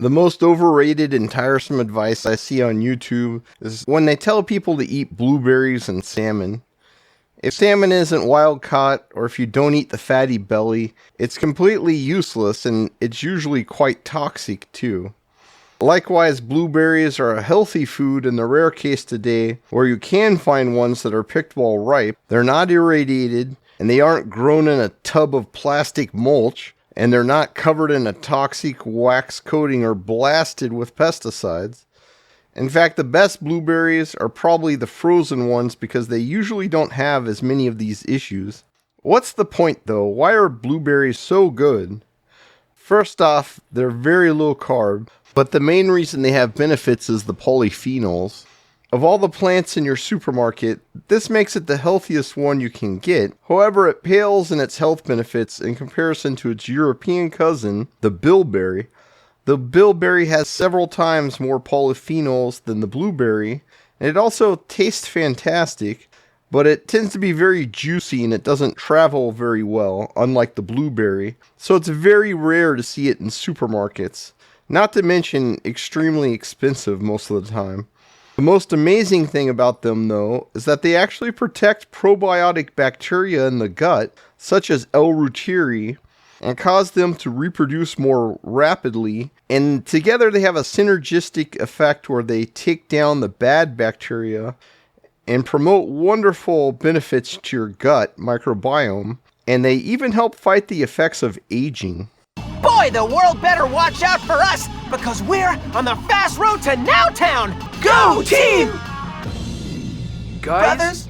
The most overrated and tiresome advice I see on YouTube is when they tell people to eat blueberries and salmon. If salmon isn't wild caught, or if you don't eat the fatty belly, it's completely useless and it's usually quite toxic too. Likewise, blueberries are a healthy food in the rare case today where you can find ones that are picked while ripe. They're not irradiated, and they aren't grown in a tub of plastic mulch, and they're not covered in a toxic wax coating or blasted with pesticides. In fact, the best blueberries are probably the frozen ones because they usually don't have as many of these issues. What's the point though? Why are blueberries so good? First off, they're very low carb, but the main reason they have benefits is the polyphenols. Of all the plants in your supermarket, this makes it the healthiest one you can get. However, it pales in its health benefits in comparison to its European cousin, the bilberry. The bilberry has several times more polyphenols than the blueberry, and it also tastes fantastic, but it tends to be very juicy and it doesn't travel very well, unlike the blueberry, so it's very rare to see it in supermarkets. Not to mention extremely expensive most of the time. The most amazing thing about them, though, is that they actually protect probiotic bacteria in the gut, such as L-reuteri, and cause them to reproduce more rapidly, and together they have a synergistic effect where they take down the bad bacteria and promote wonderful benefits to your gut microbiome, and they even help fight the effects of aging. Boy, the world better watch out for us, because we're on the fast road to Nowtown! Go, team! Guys? Brothers?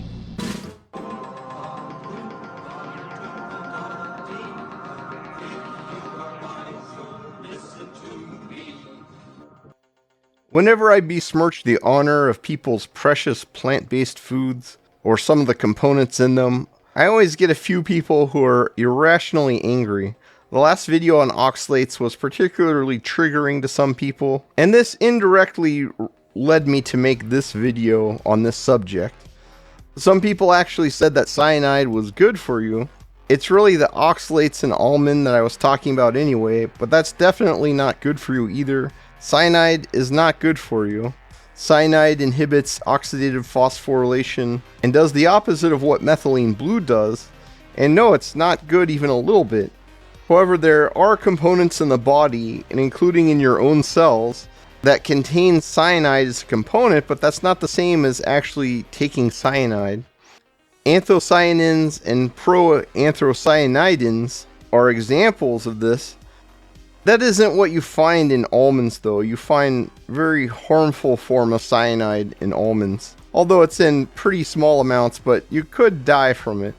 Whenever I besmirch the honor of people's precious plant-based foods, or some of the components in them, I always get a few people who are irrationally angry. The last video on oxalates was particularly triggering to some people, and this indirectly led me to make this video on this subject. Some people actually said that cyanide was good for you. It's really the oxalates in almond that I was talking about anyway, but that's definitely not good for you either. Cyanide is not good for you. Cyanide inhibits oxidative phosphorylation and does the opposite of what methylene blue does, and no, it's not good even a little bit. However, there are components in the body, and including in your own cells, that contain cyanide as a component, but that's not the same as actually taking cyanide. Anthocyanins and proanthocyanides are examples of this. That isn't what you find in almonds though. You find very harmful form of cyanide in almonds, although it's in pretty small amounts, but you could die from it.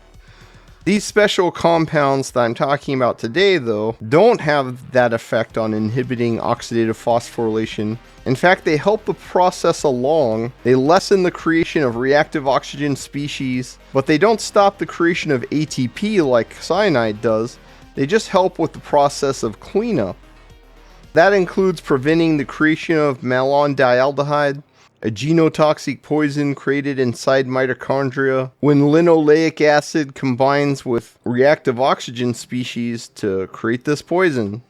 These special compounds that I'm talking about today, though, don't have that effect on inhibiting oxidative phosphorylation. In fact, they help the process along. They lessen the creation of reactive oxygen species, but they don't stop the creation of ATP like cyanide does. They just help with the process of cleanup. That includes preventing the creation of malondialdehyde, a genotoxic poison created inside mitochondria when linoleic acid combines with reactive oxygen species to create this poison.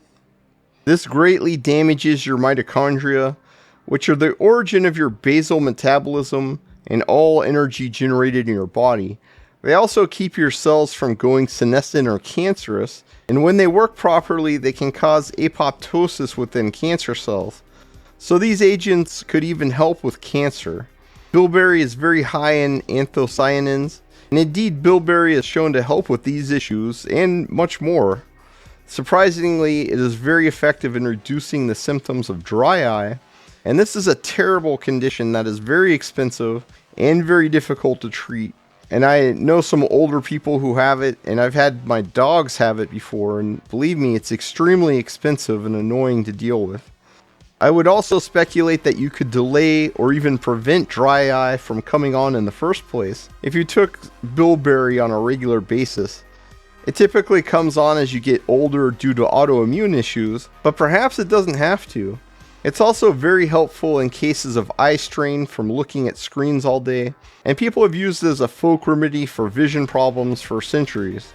This greatly damages your mitochondria, which are the origin of your basal metabolism and all energy generated in your body. They also keep your cells from going senescent or cancerous, and when they work properly, they can cause apoptosis within cancer cells. So these agents could even help with cancer. Bilberry is very high in anthocyanins, and indeed bilberry is shown to help with these issues and much more. Surprisingly, it is very effective in reducing the symptoms of dry eye, and this is a terrible condition that is very expensive and very difficult to treat. And I know some older people who have it, and I've had my dogs have it before, and believe me, it's extremely expensive and annoying to deal with. I would also speculate that you could delay or even prevent dry eye from coming on in the first place if you took bilberry on a regular basis. It typically comes on as you get older due to autoimmune issues, but perhaps it doesn't have to. It's also very helpful in cases of eye strain from looking at screens all day, and people have used it as a folk remedy for vision problems for centuries.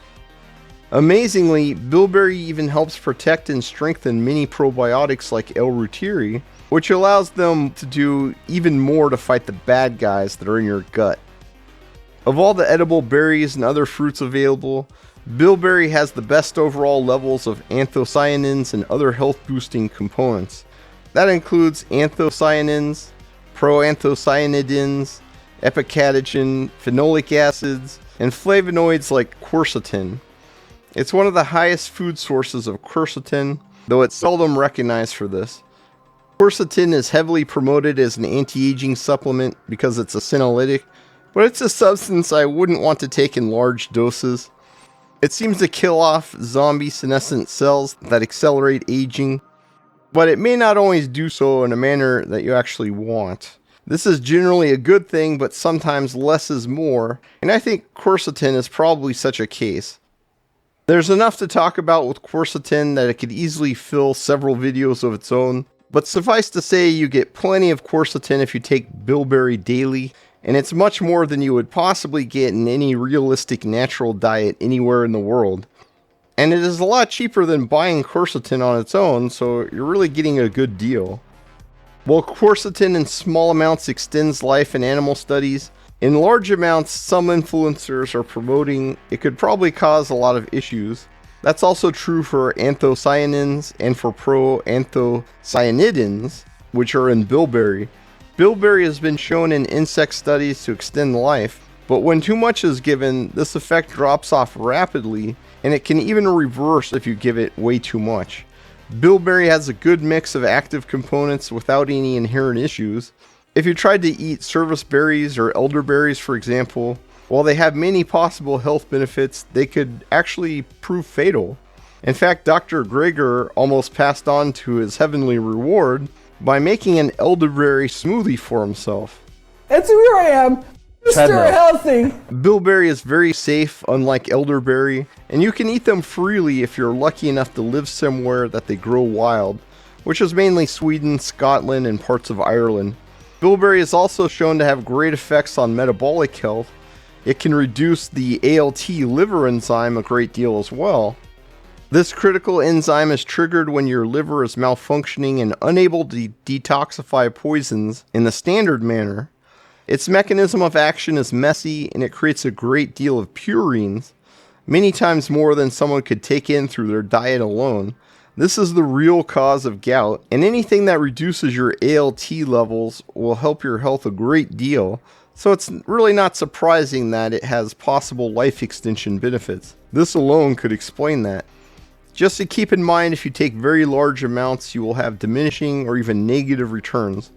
Amazingly, bilberry even helps protect and strengthen many probiotics like L-reuteri, which allows them to do even more to fight the bad guys that are in your gut. Of all the edible berries and other fruits available, bilberry has the best overall levels of anthocyanins and other health-boosting components. That includes anthocyanins, proanthocyanides, epicatechin, phenolic acids, and flavonoids like quercetin. It's one of the highest food sources of quercetin, though it's seldom recognized for this. Quercetin is heavily promoted as an anti-aging supplement because it's a senolytic, but it's a substance I wouldn't want to take in large doses. It seems to kill off zombie senescent cells that accelerate aging, but it may not always do so in a manner that you actually want. This is generally a good thing, but sometimes less is more, and I think quercetin is probably such a case. There's enough to talk about with quercetin that it could easily fill several videos of its own, but suffice to say you get plenty of quercetin if you take bilberry daily, and it's much more than you would possibly get in any realistic natural diet anywhere in the world. And it is a lot cheaper than buying quercetin on its own, so you're really getting a good deal. While quercetin in small amounts extends life in animal studies, in large amounts some influencers are promoting it could probably cause a lot of issues. That's also true for anthocyanins and for proanthocyanides, which are in bilberry. Bilberry has been shown in insect studies to extend life, but when too much is given, this effect drops off rapidly, and it can even reverse if you give it way too much. Bilberry has a good mix of active components without any inherent issues. If you tried to eat service berries or elderberries, for example, while they have many possible health benefits, they could actually prove fatal. In fact, Dr. Greger almost passed on to his heavenly reward by making an elderberry smoothie for himself. And so here I am, Mr. Healthy. Bilberry is very safe, unlike elderberry, and you can eat them freely if you're lucky enough to live somewhere that they grow wild, which is mainly Sweden, Scotland, and parts of Ireland. Bilberry is also shown to have great effects on metabolic health. It can reduce the ALT liver enzyme a great deal as well. This critical enzyme is triggered when your liver is malfunctioning and unable to detoxify poisons in the standard manner. Its mechanism of action is messy, and it creates a great deal of purines, many times more than someone could take in through their diet alone. This is the real cause of gout, and anything that reduces your ALT levels will help your health a great deal, so it's really not surprising that it has possible life extension benefits. This alone could explain that. Just to keep in mind, if you take very large amounts, you will have diminishing or even negative returns.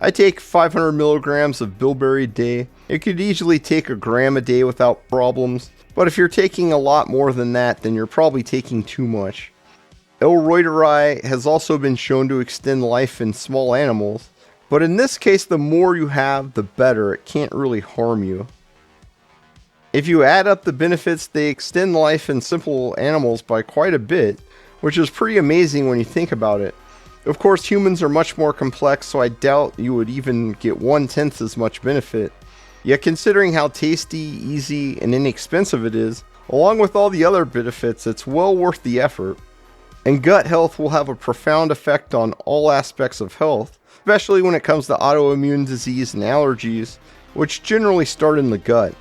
I take 500 milligrams of bilberry a day. You could easily take a gram a day without problems, but if you're taking a lot more than that, then you're probably taking too much. L-reuteri has also been shown to extend life in small animals, but in this case, the more you have, the better. It can't really harm you. If you add up the benefits, they extend life in simple animals by quite a bit, which is pretty amazing when you think about it. Of course, humans are much more complex, so I doubt you would even get 1/10 as much benefit. Yet considering how tasty, easy, and inexpensive it is, along with all the other benefits, it's well worth the effort. And gut health will have a profound effect on all aspects of health, especially when it comes to autoimmune disease and allergies, which generally start in the gut.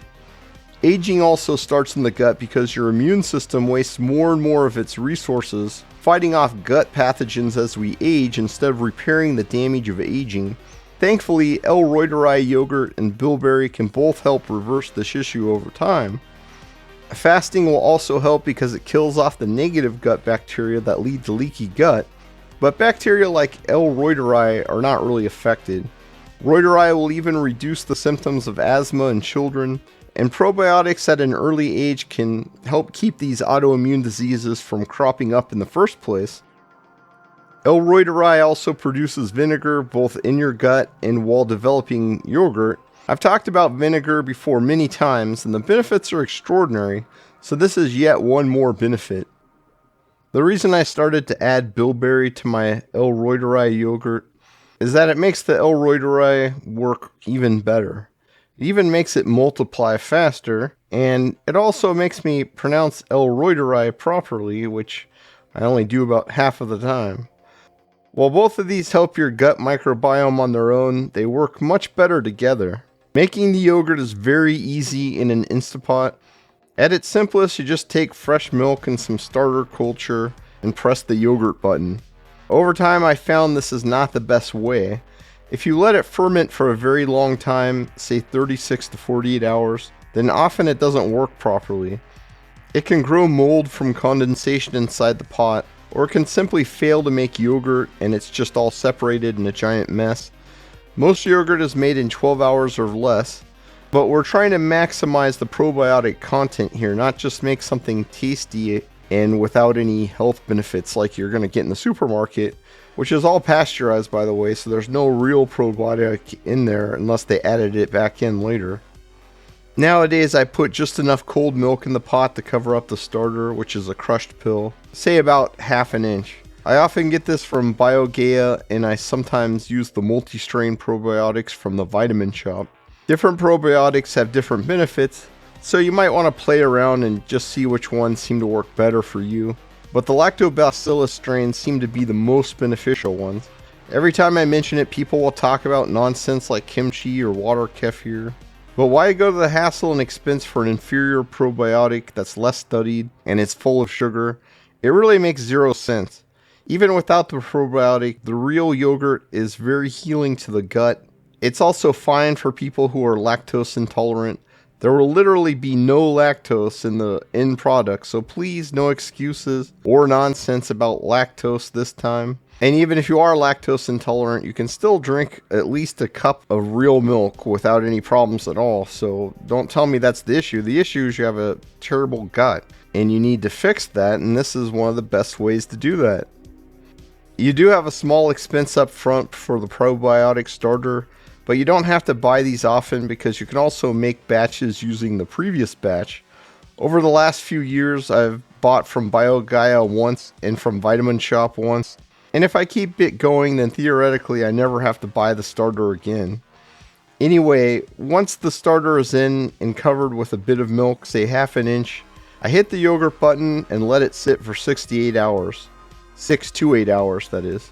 Aging also starts in the gut because your immune system wastes more and more of its resources fighting off gut pathogens as we age instead of repairing the damage of aging. Thankfully, L-reuteri yogurt and bilberry can both help reverse this issue over time. Fasting will also help because it kills off the negative gut bacteria that lead to leaky gut, but bacteria like L-reuteri are not really affected. Reuteri will even reduce the symptoms of asthma in children, and probiotics at an early age can help keep these autoimmune diseases from cropping up in the first place. L-reuteri also produces vinegar both in your gut and while developing yogurt. I've talked about vinegar before many times, and the benefits are extraordinary, so this is yet one more benefit. The reason I started to add bilberry to my L-reuteri yogurt is that it makes the L-reuteri work even better. It even makes it multiply faster, And it also makes me pronounce L-reuteri properly, which I only do about half of the time. While both of these help your gut microbiome on their own, they work much better together. Making the yogurt is very easy in an Instapot. At its simplest, you just take fresh milk and some starter culture and press the yogurt button. Over time, I found this is not the best way. If you let it ferment for a very long time, say 36 to 48 hours, then often it doesn't work properly. It can grow mold from condensation inside the pot, or it can simply fail to make yogurt and it's just all separated in a giant mess. Most yogurt is made in 12 hours or less, but we're trying to maximize the probiotic content here, not just make something tasty and without any health benefits like you're going to get in the supermarket, which is all pasteurized, by the way, so there's no real probiotic in there unless they added it back in later. Nowadays, I put just enough cold milk in the pot to cover up the starter, which is a crushed pill, say about ½ an inch. I often get this from BioGaia, and I sometimes use the multi-strain probiotics from the vitamin shop. Different probiotics have different benefits, so you might want to play around and just see which ones seem to work better for you. But the lactobacillus strains seem to be the most beneficial ones. Every time I mention it, people will talk about nonsense like kimchi or water kefir. But why go to the hassle and expense for an inferior probiotic that's less studied and it's full of sugar? It really makes zero sense. Even without the probiotic, the real yogurt is very healing to the gut. It's also fine for people who are lactose intolerant. There will literally be no lactose in the end product, so please no excuses or nonsense about lactose this time. And even if you are lactose intolerant, you can still drink at least a cup of real milk without any problems at all. So don't tell me that's the issue. The issue is you have a terrible gut and you need to fix that, and this is one of the best ways to do that. You do have a small expense up front for the probiotic starter, but you don't have to buy these often because you can also make batches using the previous batch. Over the last few years, I've bought from BioGaia once and from Vitamin Shop once. And if I keep it going, then theoretically I never have to buy the starter again. Anyway, once the starter is in and covered with a bit of milk, say ½ an inch, I hit the yogurt button and let it sit for 68 hours. 6 to 8 hours, that is.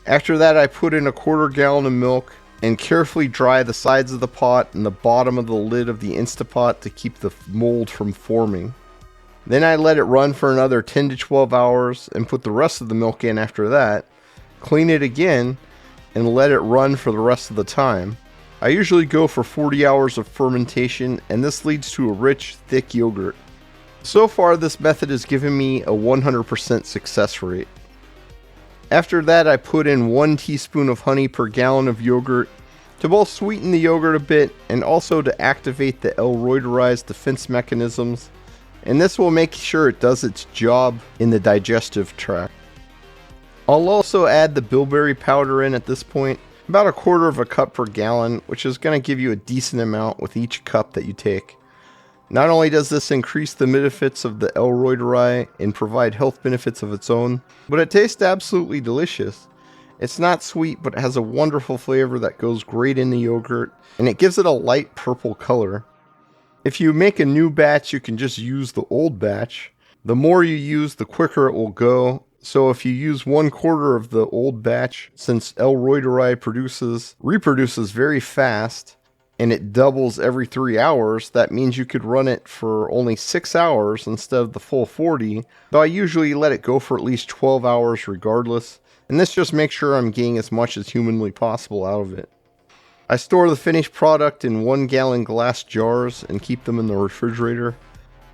After that, I put in a ¼ gallon of milk and carefully dry the sides of the pot and the bottom of the lid of the Instapot to keep the mold from forming. Then I let it run for another 10 to 12 hours and put the rest of the milk in after that, clean it again, and let it run for the rest of the time. I usually go for 40 hours of fermentation, and this leads to a rich, thick yogurt. So far, this method has given me a 100% success rate. After that, I put in 1 teaspoon of honey per gallon of yogurt to both sweeten the yogurt a bit and also to activate the L-reuteri's defense mechanisms, and this will make sure it does its job in the digestive tract. I'll also add the bilberry powder in at this point, about 1/4 cup per gallon, which is going to give you a decent amount with each cup that you take. Not only does this increase the benefits of the L-reuteri and provide health benefits of its own, but it tastes absolutely delicious. It's not sweet, but it has a wonderful flavor that goes great in the yogurt, and it gives it a light purple color. If you make a new batch, you can just use the old batch. The more you use, the quicker it will go. So if you use 1/4 of the old batch, since L-reuteri reproduces very fast, and it doubles every 3 hours, that means you could run it for only 6 hours instead of the full 40, though I usually let it go for at least 12 hours regardless, and this just makes sure I'm getting as much as humanly possible out of it. I store the finished product in 1-gallon glass jars and keep them in the refrigerator.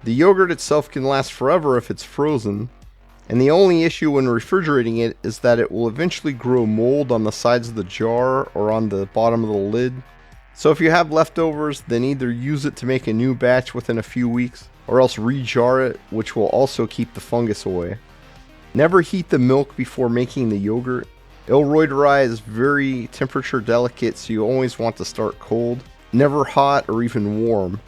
The yogurt itself can last forever if it's frozen, and the only issue when refrigerating it is that it will eventually grow mold on the sides of the jar or on the bottom of the lid. So if you have leftovers, then either use it to make a new batch within a few weeks, or else re-jar it, which will also keep the fungus away. Never heat the milk before making the yogurt. L-reuteri is very temperature delicate, so you always want to start cold, never hot or even warm.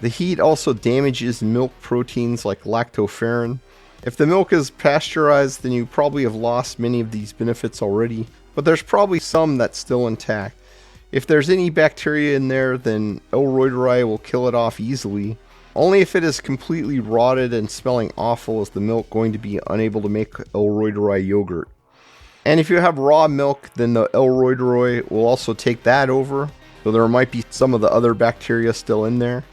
The heat also damages milk proteins like lactoferrin. If the milk is pasteurized, then you probably have lost many of these benefits already, but there's probably some that's still intact. If there's any bacteria in there, then L-reuteri will kill it off easily. Only if it is completely rotted and smelling awful is the milk going to be unable to make L-reuteri yogurt. And if you have raw milk, then the L-reuteri will also take that over, so there might be some of the other bacteria still in there.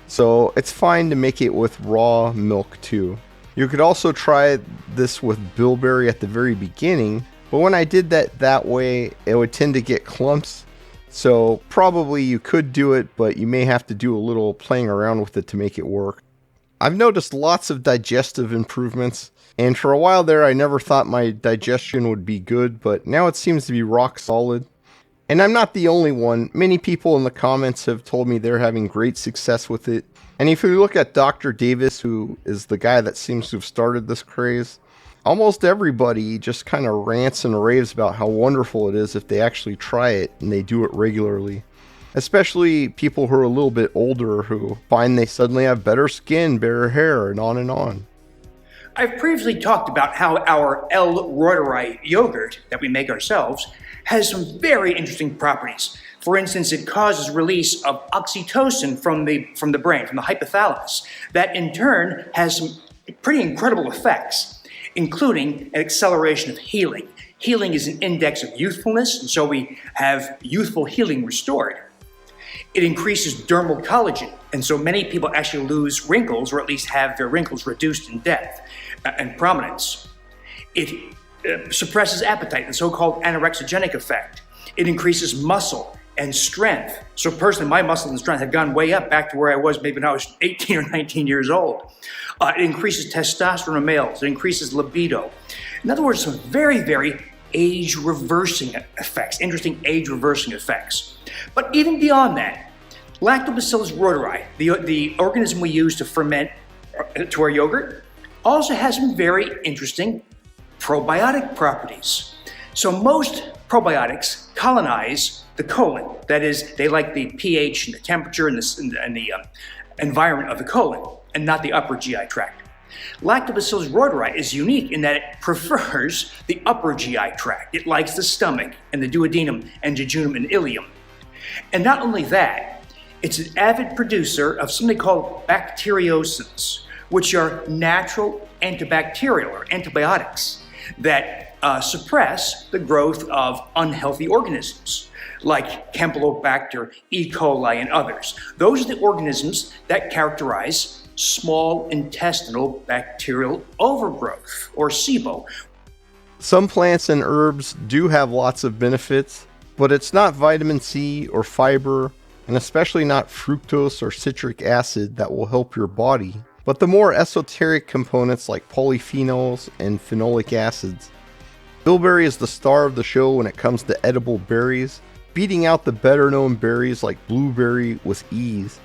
So it's fine to make it with raw milk too. You could also try this with bilberry at the very beginning, but when I did that way, it would tend to get clumps. So probably you could do it, but you may have to do a little playing around with it to make it work. I've noticed lots of digestive improvements, and for a while there I never thought my digestion would be good, but now it seems to be rock solid. And I'm not the only one. Many people in the comments have told me they're having great success with it. And if you look at Dr. Davis, who is the guy that seems to have started this craze, almost everybody just kind of rants and raves about how wonderful it is if they actually try it and they do it regularly. Especially people who are a little bit older who find they suddenly have better skin, better hair, and on and on. I've previously talked about how our L-reuteri yogurt that we make ourselves has some very interesting properties. For instance, it causes release of oxytocin from the brain, from the hypothalamus. That in turn has some pretty incredible effects, including an acceleration of healing. Healing is an index of youthfulness, and so we have youthful healing restored. It increases dermal collagen, and so many people actually lose wrinkles, or at least have their wrinkles reduced in depth and prominence. It suppresses appetite, the so-called anorexigenic effect. It increases muscle and strength. So personally, my muscle and strength have gone way up back to where I was maybe when I was 18 or 19 years old. It increases testosterone in males. It increases libido. In other words, some very, very age-reversing effects, interesting age-reversing effects. But even beyond that, Lactobacillus reuteri, the organism we use to ferment to our yogurt, also has some very interesting probiotic properties. So most probiotics colonize the colon. That is, they like the pH and the temperature and the environment of the colon, and not the upper GI tract. Lactobacillus reuteri is unique in that it prefers the upper GI tract. It likes the stomach and the duodenum and jejunum and ileum. And not only that, it's an avid producer of something called bacteriocins, which are natural antibacterial or antibiotics that suppress the growth of unhealthy organisms like Campylobacter, E. coli, and others. Those are the organisms that characterize small intestinal bacterial overgrowth, or SIBO. Some plants and herbs do have lots of benefits, but it's not vitamin C or fiber, and especially not fructose or citric acid that will help your body, but the more esoteric components like polyphenols and phenolic acids. Bilberry is the star of the show when it comes to edible berries, beating out the better known berries like blueberry with ease.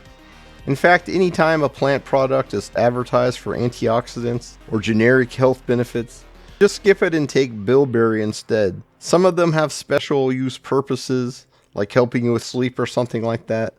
In fact, anytime a plant product is advertised for antioxidants or generic health benefits, just skip it and take bilberry instead. Some of them have special use purposes, like helping you with sleep or something like that,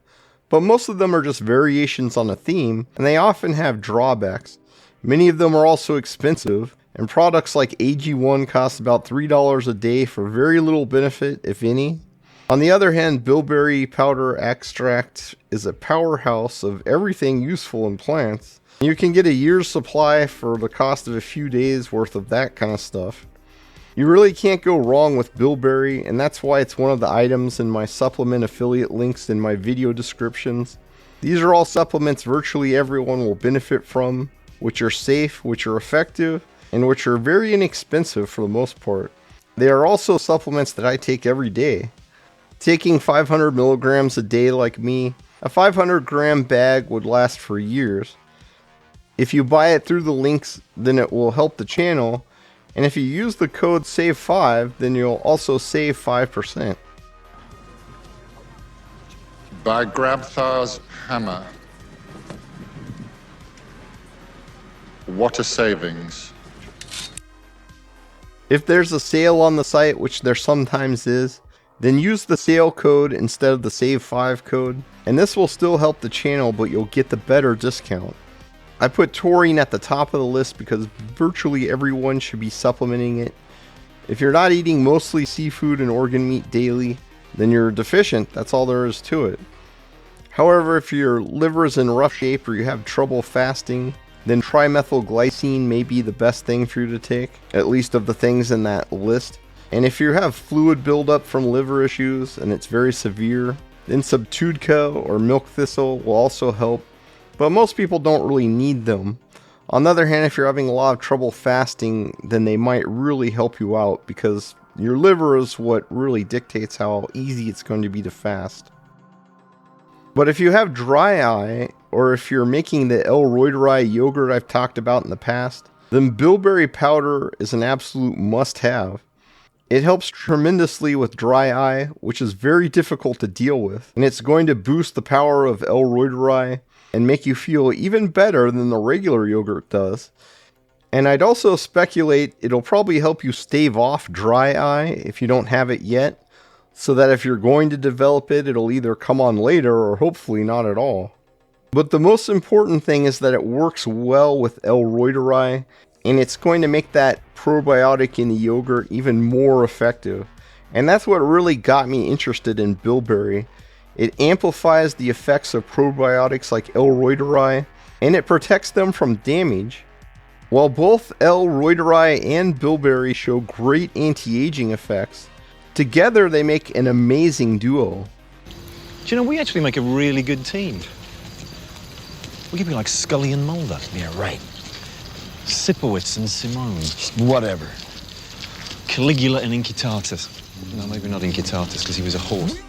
but most of them are just variations on a theme, and they often have drawbacks. Many of them are also expensive, and products like AG1 cost about $3 a day for very little benefit, if any. On the other hand, bilberry powder extract is a powerhouse of everything useful in plants. You can get a year's supply for the cost of a few days worth of that kind of stuff. You really can't go wrong with bilberry, and that's why it's one of the items in my supplement affiliate links in my video descriptions. These are all supplements virtually everyone will benefit from, which are safe, which are effective, and which are very inexpensive for the most part. They are also supplements that I take every day. Taking 500 milligrams a day like me, a 500 gram bag would last for years. If you buy it through the links, then it will help the channel, and if you use the code SAVE5, then you'll also save 5%. By Grabthar's hammer. What a savings. If there's a sale on the site, which there sometimes is, then use the sale code instead of the SAVE5 code, and this will still help the channel, but you'll get the better discount. I put taurine at the top of the list because virtually everyone should be supplementing it. If you're not eating mostly seafood and organ meat daily, then you're deficient, that's all there is to it. However, if your liver is in rough shape or you have trouble fasting, then trimethylglycine may be the best thing for you to take, at least of the things in that list. And if you have fluid buildup from liver issues and it's very severe, then Subtudica or milk thistle will also help, but most people don't really need them. On the other hand, if you're having a lot of trouble fasting, then they might really help you out because your liver is what really dictates how easy it's going to be to fast. But if you have dry eye, or if you're making the L-reuteri yogurt I've talked about in the past, then bilberry powder is an absolute must-have. It helps tremendously with dry eye, which is very difficult to deal with, and it's going to boost the power of L-reuteri and make you feel even better than the regular yogurt does. And I'd also speculate it'll probably help you stave off dry eye if you don't have it yet, so that if you're going to develop it, it'll either come on later or hopefully not at all. But the most important thing is that it works well with L-reuteri, and it's going to make that probiotic in the yogurt even more effective. And that's what really got me interested in bilberry. It amplifies the effects of probiotics like L-reuteri, and it protects them from damage. While both L-reuteri and bilberry show great anti-aging effects, together they make an amazing duo. Do you know, we actually make a really good team. We could be like Scully and Mulder. Yeah, right. Sipowicz and Simone. Whatever. Caligula and Incitatus. No, maybe not Incitatus, because he was a horse.